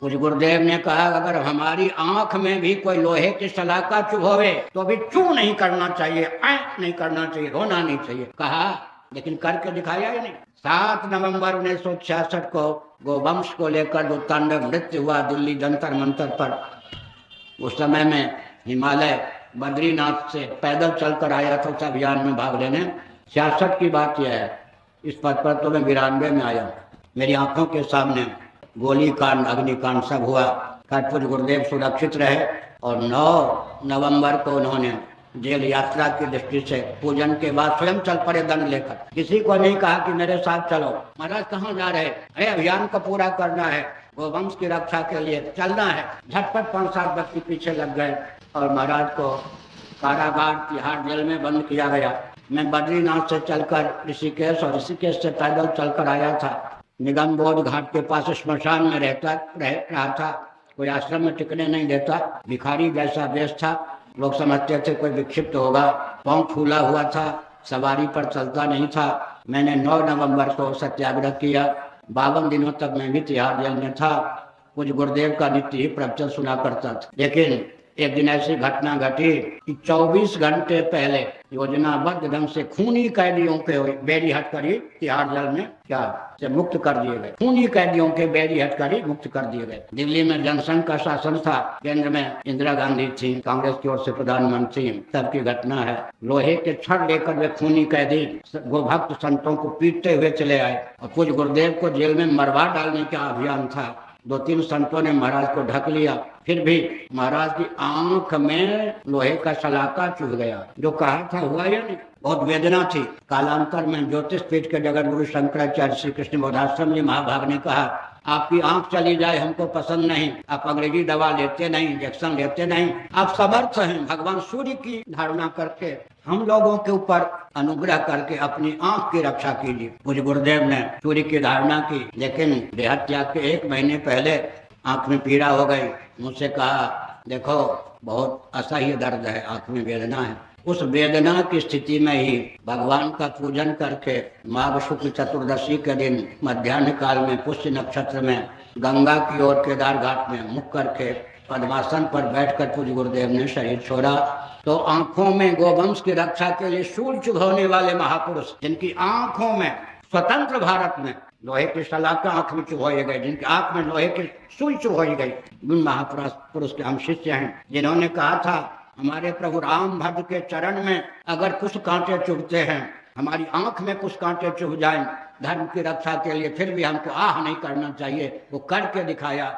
कुछ गुरुदेव ने कहा अगर हमारी आंख में भी कोई लोहे की सलाका चुभोवे तो भी चू नहीं करना चाहिए, नहीं करना चाहिए, रोना नहीं चाहिए। कहा लेकिन करके दिखाया ही नहीं। 7 नवंबर 1966 को गोवंश को लेकर जो तांडव नृत्य हुआ दिल्ली जंतर मंतर पर, उस समय में हिमालय बद्रीनाथ से पैदल चलकर आया था उस अभियान में भाग लेने। 66 की बात यह है, इस पद पर तो मैं 92 में आया। मेरी आंखों के सामने गोलीकांड अग्निकांड सब हुआ। पूज्य गुरुदेव सुरक्षित रहे और 9 नवंबर को उन्होंने जेल यात्रा की दृष्टि से पूजन के बाद स्वयं चल पड़े दंड लेकर। किसी को नहीं कहा कि मेरे साथ चलो। महाराज कहाँ जा रहे? अरे अभियान को पूरा करना है, गोवंश की रक्षा के लिए चलना है। झटपट 5-7 व्यक्ति पीछे लग गए और महाराज को कारागार तिहाड़ जेल में बंद किया गया। मैं बद्रीनाथ से चलकर ऋषिकेश और ऋषिकेश से पैदल चलकर आया था। निगमबोध घाट के पास श्मशान में रहा था। कोई आश्रम में टिकने नहीं देता, भिखारी जैसा वेश था। लोग समझते थे कोई विक्षिप्त होगा, पांव फूला हुआ था, सवारी पर चलता नहीं था। मैंने 9 नवंबर को सत्याग्रह किया। 52 दिनों तक मैं भी तिहाड़ जेल में था। कुछ गुरुदेव का नित्य ही प्रवचन सुना करता था। लेकिन एक दिन ऐसी घटना घटी कि 24 घंटे पहले योजनाबद्ध ढंग से खूनी कैदियों के बेड़ी हटकरी तिहाड़ जेल में क्या से मुक्त कर दिए गए। खूनी कैदियों के बेड़ी हटकरी मुक्त कर दिए गए। दिल्ली में जनसंघ का शासन था, केंद्र में इंदिरा गांधी थी, कांग्रेस की ओर से प्रधानमंत्री, तब की घटना है। लोहे के छड़ लेकर वे खूनी कैदी गोभक्त संतों को पीटते हुए चले आए और कुछ गुरुदेव को जेल में मरवा डालने का अभियान था। 2-3 संतों ने महाराज को ढक लिया, फिर भी महाराज की आंख में लोहे का सलाका चुभ गया। जो कहा था हुआ या नहीं? बहुत वेदना थी। कालांतर में ज्योतिष पीठ के जगत गुरु शंकराचार्य श्री कृष्ण बोधाश्रम जी महाभाग ने कहा आपकी आंख चली जाए हमको पसंद नहीं, आप अंग्रेजी दवा लेते नहीं, इंजेक्शन लेते नहीं, आप समर्थ हैं। भगवान सूर्य की धारणा करके हम लोगों के ऊपर अनुग्रह करके अपनी आंख की रक्षा कीजिए। मुझे गुरुदेव ने सूर्य की धारणा की, लेकिन देह त्याग के 1 महीने पहले आंख में पीड़ा हो गई। मुझसे कहा देखो बहुत असह्य दर्द है, आंख में वेदना है। उस वेदना की स्थिति में ही भगवान का पूजन करके माघ शुक्ल चतुर्दशी के दिन मध्याह्न काल में पुष्य नक्षत्र में गंगा की ओर केदार घाट में मुख करके पद्मासन पर बैठकर पूज्य गुरुदेव ने शरीर छोड़ा। तो आंखों में गोवंश की रक्षा के लिए शूल चुभोने वाले महापुरुष, जिनकी आंखों में स्वतंत्र भारत में लोहे की सलाका आंख में चुभोए गए, जिनकी आंख में लोहे की सुई चुभोई गई, उन महापुरुष के हम शिष्य हैं, जिन्होंने कहा था हमारे प्रभु राम भद्र के चरण में अगर कुछ कांटे चुभते हैं, हमारी आंख में कुछ कांटे चुभ जाएं धर्म की रक्षा के लिए, फिर भी हमको आह नहीं करना चाहिए। वो करके दिखाया।